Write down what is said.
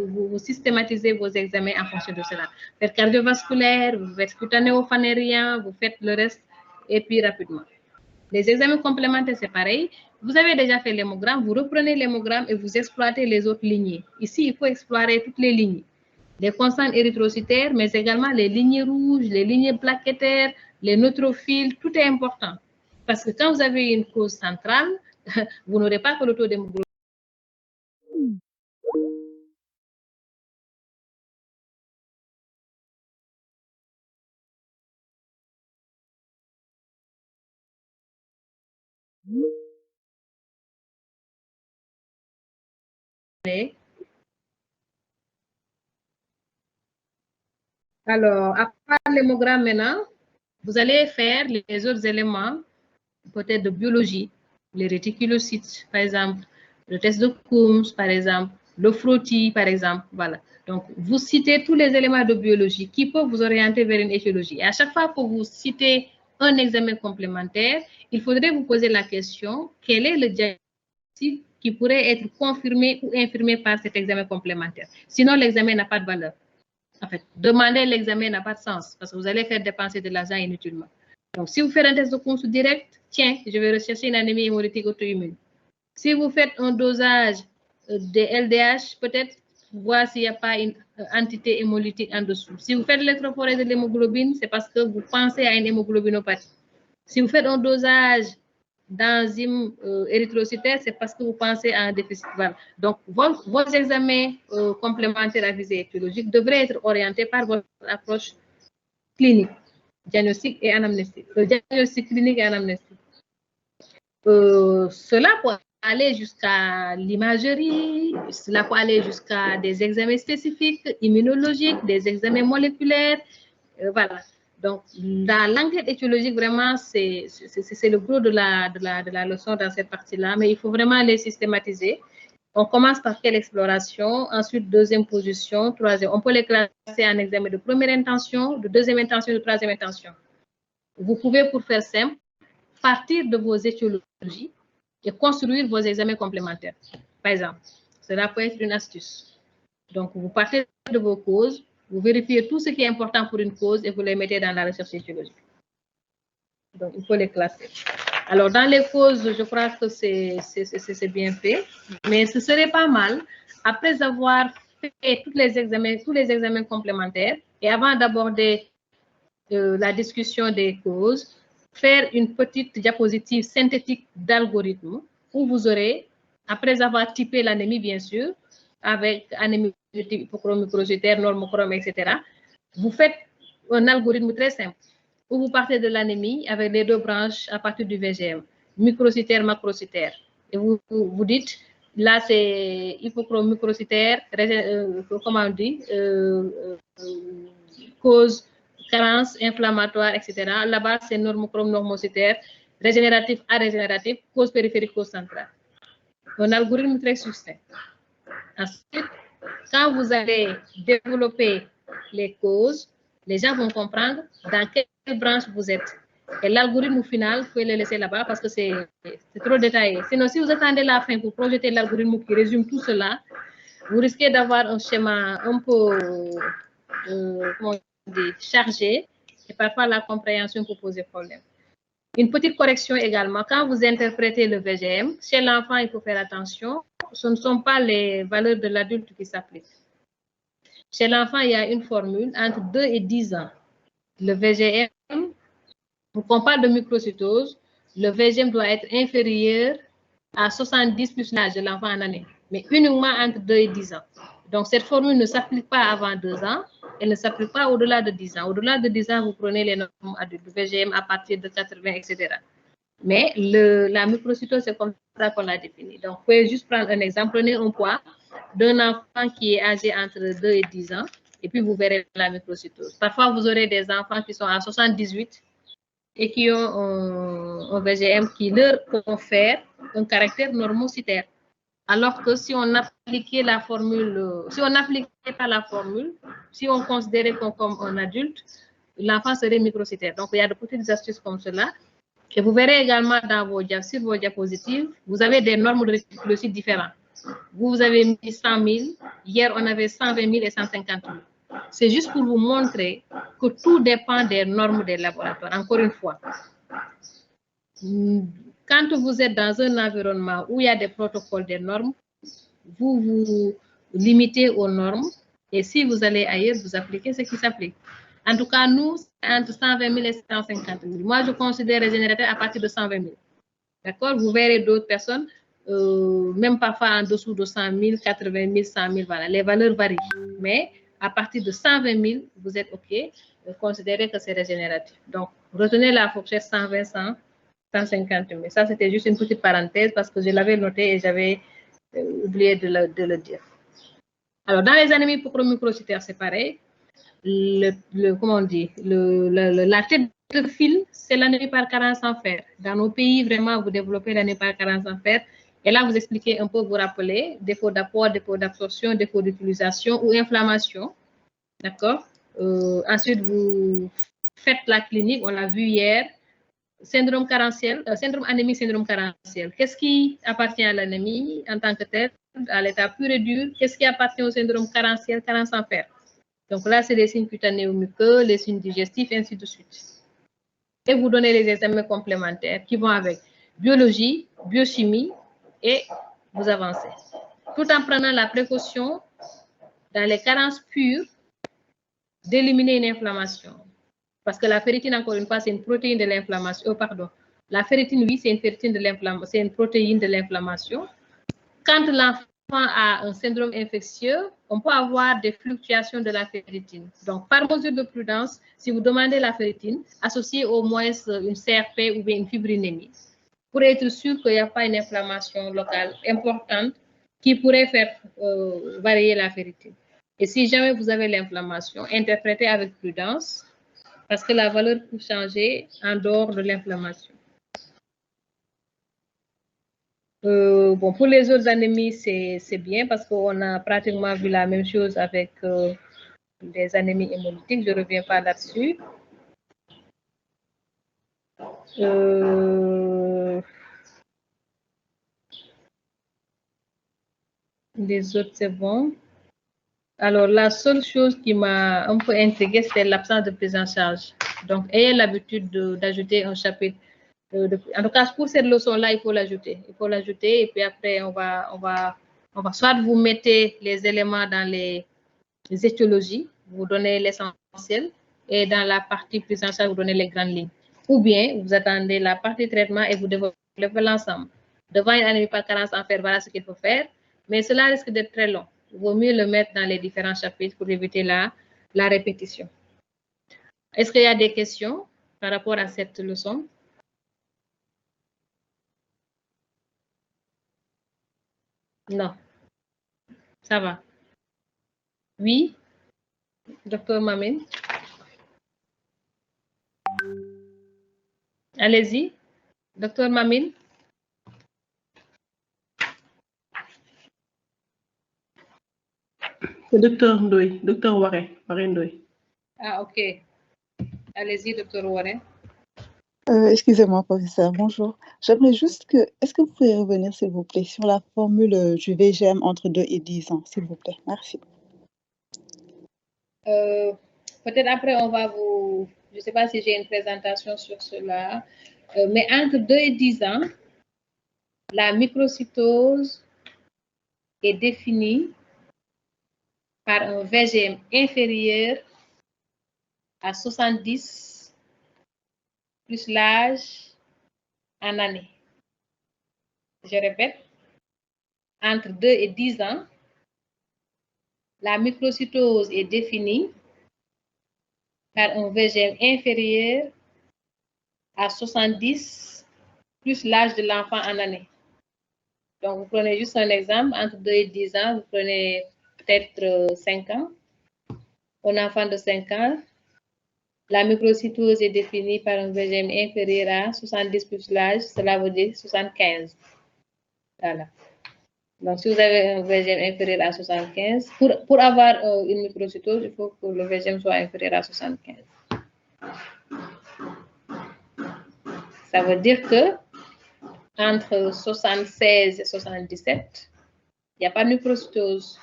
vous systématisez vos examens en fonction de cela. Vous faites cardiovasculaire, vous faites cutanéo-phanérien, vous faites le reste, et puis rapidement. Les examens complémentaires, c'est pareil. Vous avez déjà fait l'hémogramme, vous reprenez l'hémogramme et vous exploitez les autres lignées. Ici, il faut explorer toutes les lignées. Les constantes érythrocytaires, mais également les lignées rouges, les lignées plaquettaires, les neutrophiles, tout est important. Parce que quand vous avez une cause centrale, vous n'aurez pas que le taux d'hémoglobine. Alors, à part l'hémogramme maintenant, vous allez faire les autres éléments, peut-être de biologie, les réticulocytes, par exemple, le test de Coombs, par exemple, le frottis, par exemple, voilà. Donc, vous citez tous les éléments de biologie qui peuvent vous orienter vers une étiologie. Et à chaque fois que vous citez un examen complémentaire, il faudrait vous poser la question, quel est le diagnostic qui pourrait être confirmé ou infirmé par cet examen complémentaire? Sinon, l'examen n'a pas de valeur. En fait, demander l'examen n'a pas de sens parce que vous allez faire dépenser de l'argent inutilement. Donc, si vous faites un test de Coombs direct, tiens, je vais rechercher une anémie hémolytique auto-immune. Si vous faites un dosage de LDH, peut-être voir s'il n'y a pas une entité hémolytique en dessous. Si vous faites l'électrophorèse de l'hémoglobine, c'est parce que vous pensez à une hémoglobinopathie. Si vous faites un dosage d'enzymes érythrocytaires, c'est parce que vous pensez à un déficit. Voilà. Donc, vos examens complémentaires à visée étiologique devraient être orientés par votre approche clinique, diagnostic et anamnestique. Diagnostic clinique et anamnestique. Cela peut aller jusqu'à l'imagerie, cela peut aller jusqu'à des examens spécifiques, immunologiques, des examens moléculaires, voilà. Donc, l'enquête étiologique, vraiment, c'est le gros de la leçon dans cette partie-là, mais il faut vraiment les systématiser. On commence par quelle exploration, ensuite deuxième position, troisième. On peut les classer en examen de première intention, de deuxième intention, de troisième intention. Vous pouvez, pour faire simple, partir de vos étiologies et construire vos examens complémentaires. Par exemple, cela peut être une astuce. Donc, vous partez de vos causes, vous vérifiez tout ce qui est important pour une cause et vous les mettez dans la recherche étiologique. Donc, il faut les classer. Alors, dans les causes, je crois que c'est bien fait, mais ce serait pas mal, après avoir fait tous les examens complémentaires, et avant d'aborder la discussion des causes, faire une petite diapositive synthétique d'algorithme où vous aurez, après avoir typé l'anémie, bien sûr, avec anémie hypochromicrocitaire, normochrome, etc., vous faites un algorithme très simple où vous partez de l'anémie avec les deux branches à partir du VGM, microcytaire, macrocytaire. Et vous dites, là, c'est hypochromicrocitaire, comment on dit, cause carence inflammatoire, etc. Là-bas, c'est normochrome, normocytaire, régénératif, arégénératif, cause périphérique, cause centrale. Un algorithme très succinct. Ensuite, quand vous allez développer les causes, les gens vont comprendre dans quelle branche vous êtes. Et l'algorithme final, vous pouvez le laisser là-bas parce que c'est trop détaillé. Sinon, si vous attendez la fin pour projeter l'algorithme qui résume tout cela, vous risquez d'avoir un schéma un peu chargé et parfois la compréhension peut poser problème. Une petite correction également, quand vous interprétez le VGM, chez l'enfant, il faut faire attention, ce ne sont pas les valeurs de l'adulte qui s'appliquent. Chez l'enfant, il y a une formule entre 2 et 10 ans. Le VGM, pour qu'on parle de microcytose, le VGM doit être inférieur à 70 plus l'âge de l'enfant en année, mais uniquement entre 2 et 10 ans. Donc, cette formule ne s'applique pas avant 2 ans, elle ne s'applique pas au-delà de 10 ans. Au-delà de 10 ans, vous prenez les normes adultes, le VGM à partir de 80, etc. Mais la microcytose, c'est comme ça qu'on l'a défini. Donc, vous pouvez juste prendre un exemple. Prenez un poids d'un enfant qui est âgé entre 2 et 10 ans, et puis vous verrez la microcytose. Parfois, vous aurez des enfants qui sont à 78 et qui ont un VGM qui leur confère un caractère normocytaire. Alors que si on appliquait la formule, si on n'appliquait pas la formule, si on considérait comme un adulte, l'enfant serait microcytaire. Donc, il y a de petites astuces comme cela. Et vous verrez également sur vos diapositives, vous avez des normes de réticulocytes différentes. Vous avez mis 100 000. Hier, on avait 120 000 et 150 000. C'est juste pour vous montrer que tout dépend des normes des laboratoires. Encore une fois, quand vous êtes dans un environnement où il y a des protocoles, des normes, vous vous limitez aux normes. Et si vous allez ailleurs, vous appliquez ce qui s'applique. En tout cas, nous, entre 120 000 et 150 000. Moi, je considère régénérateur à partir de 120 000. D'accord? Vous verrez d'autres personnes, même parfois en dessous de 100 000, 80 000, 100 000, voilà. Les valeurs varient. Mais à partir de 120 000, vous êtes OK. Considérez que c'est régénératif. Donc, retenez la fourchette 120, 100, 150 000. Ça, c'était juste une petite parenthèse parce que je l'avais noté et j'avais oublié de le dire. Alors, dans les anémies microcytaires, c'est pareil. Comment on dit, la tête de fil, c'est l'anémie par carence en fer. Dans nos pays, vraiment, vous développez l'anémie par carence en fer. Et là, vous expliquez un peu, vous rappelez, défaut d'apport, défaut d'absorption, défaut d'utilisation ou inflammation. D'accord? Ensuite, vous faites la clinique, on l'a vu hier. Syndrome carentiel, syndrome anémique, syndrome carentiel. Qu'est-ce qui appartient à l'anémie en tant que tel, à l'état pur et dur? Qu'est-ce qui appartient au syndrome carentiel, carence en fer? Donc là, c'est les signes cutanés ou muqueux, les signes digestifs, ainsi de suite. Et vous donnez les examens complémentaires qui vont avec biologie, biochimie, et vous avancez. Tout en prenant la précaution, dans les carences pures, d'éliminer une inflammation. Parce que la ferritine, encore une fois, c'est une protéine de l'inflammation. Oh, pardon. La ferritine, oui, c'est une ferritine de l'inflammation, c'est une protéine de l'inflammation. Quand l'enfant a un syndrome infectieux, on peut avoir des fluctuations de la ferritine. Donc, par mesure de prudence, si vous demandez la ferritine, associez au moins une CRP ou bien une fibrinémie pour être sûr qu'il n'y a pas une inflammation locale importante qui pourrait faire varier la ferritine. Et si jamais vous avez l'inflammation, interprétez avec prudence parce que la valeur peut changer en dehors de l'inflammation. Bon, pour les autres anémies, c'est bien parce qu'on a pratiquement vu la même chose avec les anémies hémolytiques. Je ne reviens pas là-dessus. Les autres, c'est bon. Alors, la seule chose qui m'a un peu intriguée, c'est l'absence de prise en charge. Donc, ayez l'habitude d'ajouter un chapitre. En tout cas, pour cette leçon-là, il faut l'ajouter. Il faut l'ajouter et puis après, on va soit vous mettez les éléments dans les étiologies, vous donnez l'essentiel et dans la partie prise en charge, vous donnez les grandes lignes. Ou bien, vous attendez la partie traitement et vous développez l'ensemble. Devant une anémie par carence en fer, voilà ce qu'il faut faire. Mais cela risque d'être très long. Il vaut mieux le mettre dans les différents chapitres pour éviter la répétition. Est-ce qu'il y a des questions par rapport à cette leçon? Non. Ça va. Oui, docteur Mamine. Allez-y, docteur Mamine. Docteur Ndoye, docteur Warren Ndoye. Ah, ok. Allez-y, docteur Warren. Excusez-moi, professeur, bonjour. J'aimerais juste que, est-ce que vous pouvez revenir, s'il vous plaît, sur la formule du VGM entre 2 et 10 ans, s'il vous plaît. Merci. Peut-être après, on va vous... Je ne sais pas si j'ai une présentation sur cela. Mais entre 2 et 10 ans, la microcytose est définie par un VGM inférieur à 70 plus l'âge en année. Je répète, entre 2 et 10 ans, la microcytose est définie par un VGM inférieur à 70 plus l'âge de l'enfant en année. Donc, vous prenez juste un exemple, entre 2 et 10 ans, vous prenez peut-être 5 ans. Un enfant de 5 ans, la microcytose est définie par un VGM inférieur à 70 plus l'âge, cela veut dire 75. Voilà. Donc, si vous avez un VGM inférieur à 75, pour avoir une microcytose, il faut que le VGM soit inférieur à 75. Ça veut dire que entre 76 et 77, Il n'y a pas de microcytose.